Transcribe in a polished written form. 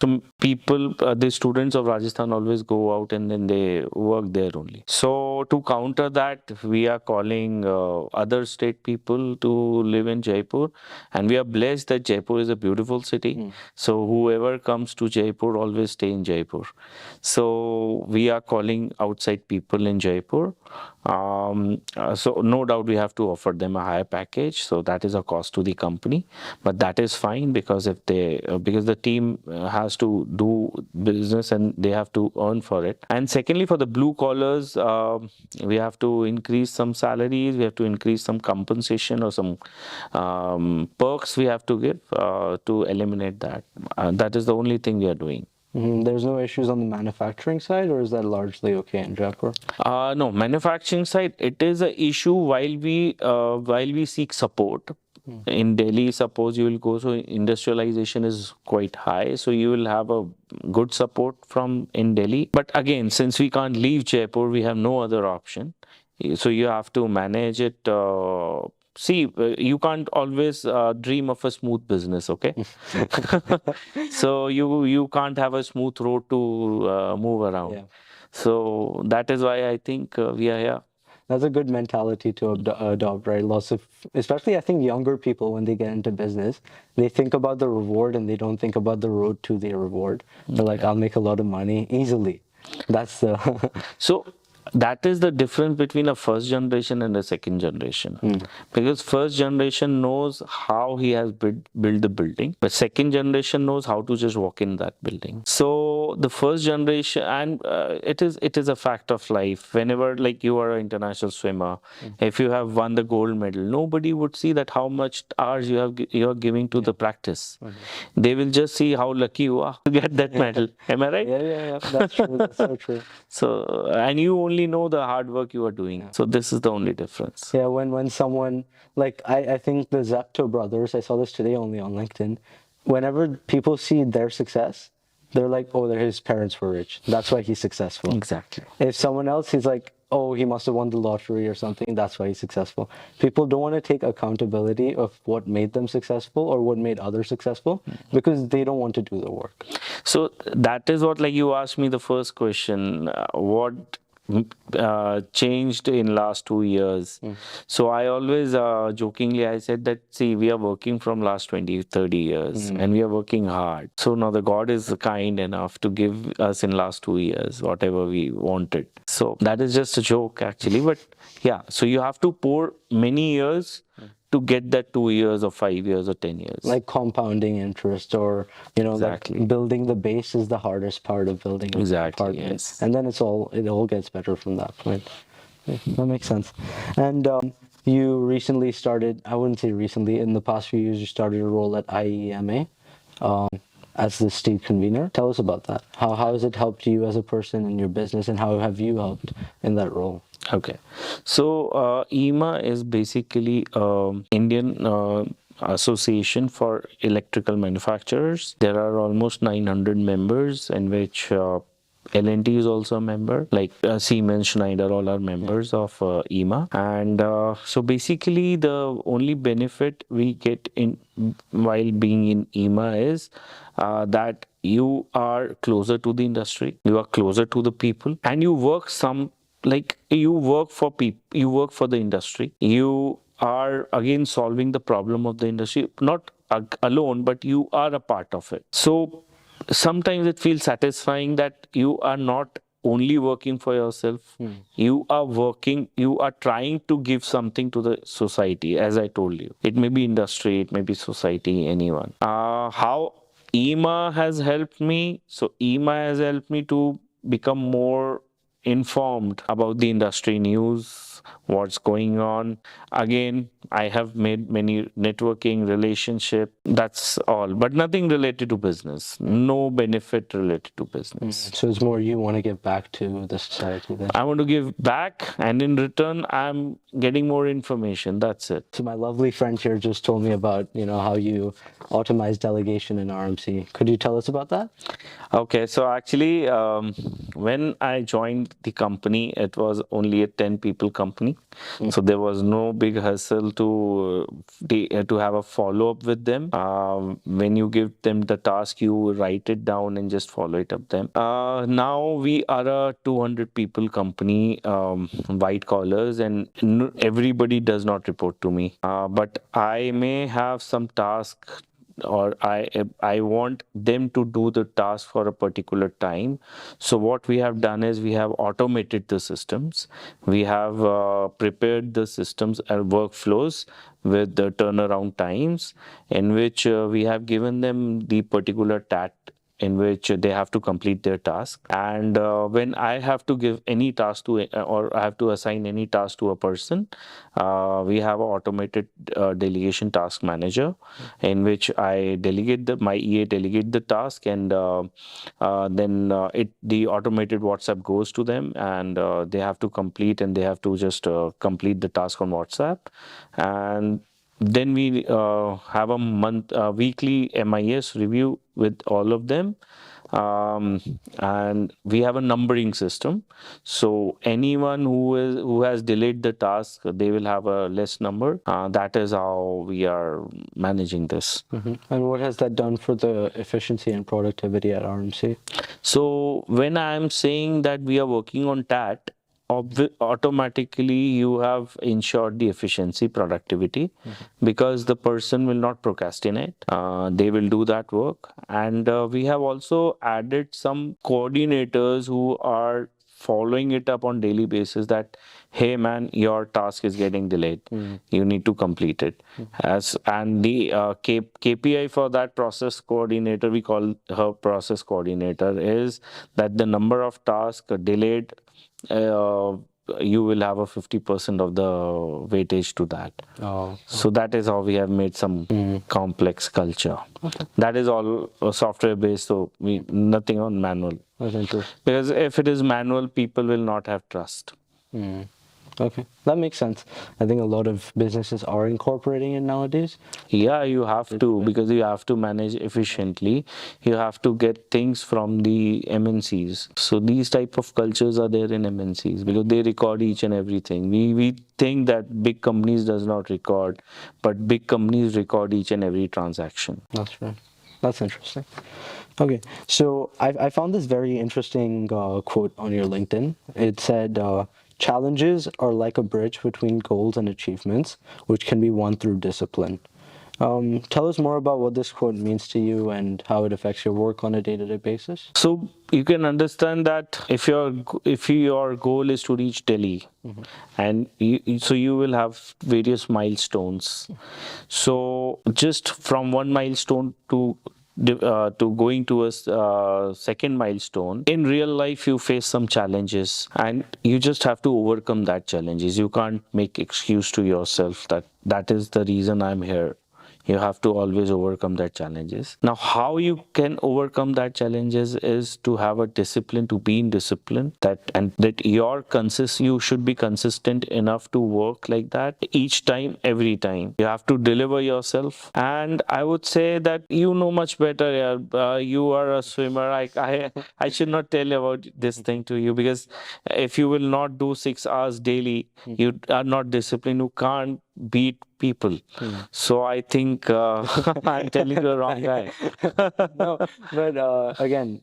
So people, the students of Rajasthan always go out and then they work there only. So to counter that, we are calling other state people to live in Jaipur, and we are blessed that Jaipur is a beautiful city. So whoever comes to Jaipur always stay in Jaipur. So we are calling outside people in Jaipur. So no doubt we have to offer them a higher package. So that is a cost to the company, but that is fine because if they because the team has to do business and they have to earn for it. And secondly, for the blue collars, we have to increase some salaries, we have to increase some compensation or some perks we have to give to eliminate that. That is the only thing we are doing. There's no issues on the manufacturing side, or is that largely okay in Jaipur? No, manufacturing side, it is a issue while we seek support. In Delhi, suppose you will go, so industrialization is quite high, so you will have a good support from in Delhi. But again, since we can't leave Jaipur, we have no other option. So you have to manage it. See, you can't always dream of a smooth business, okay? So you can't have a smooth road to move around. Yeah. So that is why I think we are here. That's a good mentality to adopt, right? Lots of, especially I think younger people, when they get into business, they think about the reward and they don't think about the road to the reward. They're like, I'll make a lot of money easily. That's the. So that is the difference between a first generation and a second generation. Because first generation knows how he has built the building, but second generation knows how to just walk in that building. So the first generation, and it is a fact of life. Whenever like you are an international swimmer, if you have won the gold medal, nobody would see that how much hours you are giving to the practice. They will just see how lucky you are to get that medal. Am I right? Yeah. That's true. That's so true. So, and you only know the hard work you are doing. So this is the only difference. Yeah, when someone, like I think the Zepto brothers, I saw this today only on LinkedIn. Whenever people see their success, they're like, oh, his parents were rich. That's why he's successful. Exactly. If someone else, he's like, oh, he must have won the lottery or something. That's why he's successful. People don't want to take accountability of what made them successful or what made others successful because they don't want to do the work. So that is what, like you asked me the first question, what changed in last 2 years. So I always jokingly I said that, see, we are working from last 20 30 years and we are working hard. So now the God is kind enough to give us in last 2 years whatever we wanted. So that is just a joke actually, but yeah, so you have to pour many years to get that 2 years or 5 years or 10 years. Like compounding interest, or Exactly. like building the base is the hardest part of building an Exactly, apartment. yes. And then it all gets better from that point. Yeah, that makes sense. And you recently started, I wouldn't say recently, in the past few years, you started a role at IEMA as the state convener. Tell us about that. How has it helped you as a person in your business, and how have you helped in that role? Okay, so EMA is basically Indian Association for Electrical Manufacturers. There are almost 900 members, in which L&T is also a member, like Siemens, Schneider, all are members of EMA. And so basically the only benefit we get in while being in EMA is that you are closer to the industry, you are closer to the people, and you work like you work for people, you work for the industry, you are again solving the problem of the industry, not alone, but you are a part of it. So sometimes it feels satisfying that you are not only working for yourself, you are trying to give something to the society. As I told you, it may be industry, it may be society, anyone. How EMA has helped me? So EMA has helped me to become more informed about the industry news, what's going on. Again, I have made many networking relationship. That's all, but nothing related to business. No benefit related to business. So it's more you want to give back to the society then. I want to give back, and in return, I'm getting more information. That's it. So my lovely friend here just told me about, how you optimize delegation in RMC. Could you tell us about that? Okay, so actually, when I joined the company, it was only a 10 people company. So there was no big hustle to have a follow up with them. When you give them the task, you write it down and just follow it up them. Now we are a 200 people company, white collars, and everybody does not report to me. But I may have some task, or I want them to do the task for a particular time. So what we have done is we have automated the systems. We have prepared the systems and workflows with the turnaround times, in which we have given them the particular in which they have to complete their task. And when I have to give any task to, or I have to assign any task to a person, we have an automated delegation task manager, in which I delegate my EA delegate the task, and then the automated WhatsApp goes to them, and they have to complete, and they have to just complete the task on WhatsApp. And then we have a weekly MIS review with all of them. And we have a numbering system. So anyone who has delayed the task, they will have a less number. That is how we are managing this. And what has that done for the efficiency and productivity at RMC? So when I am saying that we are working on TAT, automatically you have ensured the efficiency, productivity, because the person will not procrastinate. They will do that work. And we have also added some coordinators who are following it up on daily basis, that hey man, your task is getting delayed, you need to complete it. And the KPI for that process coordinator, we call her process coordinator, is that the number of tasks delayed, uh, you will have a 50% of the weightage to that. So that is how we have made some complex culture. That is all software based, so nothing on manual. That's interesting. Because if it is manual, people will not have trust. Okay, that makes sense. I think a lot of businesses are incorporating it nowadays. Yeah, you have to, because you have to manage efficiently. You have to get things from the MNCs. So these type of cultures are there in MNCs, because they record each and everything. We think that big companies does not record, but big companies record each and every transaction. That's right. That's interesting. Okay, so I found this very interesting quote on your LinkedIn. It said, challenges are like a bridge between goals and achievements, which can be won through discipline. Tell us more about what this quote means to you and how it affects your work on a day-to-day basis. So you can understand that if your goal is to reach Delhi, and so you will have various milestones. So just from one milestone to going to a second milestone, in real life you face some challenges, and you just have to overcome that challenges. You can't make excuse to yourself that is the reason I'm here. You have to always overcome that challenges. Now, how you can overcome that challenges is to have a discipline, to be in discipline, that you should be consistent enough to work like that each time, every time. You have to deliver yourself. And I would say that you know much better. Yeah. You are a swimmer. I should not tell about this thing to you, because if you will not do 6 hours daily, you are not disciplined. You can't beat people. So I think I'm telling the wrong guy. No, but again,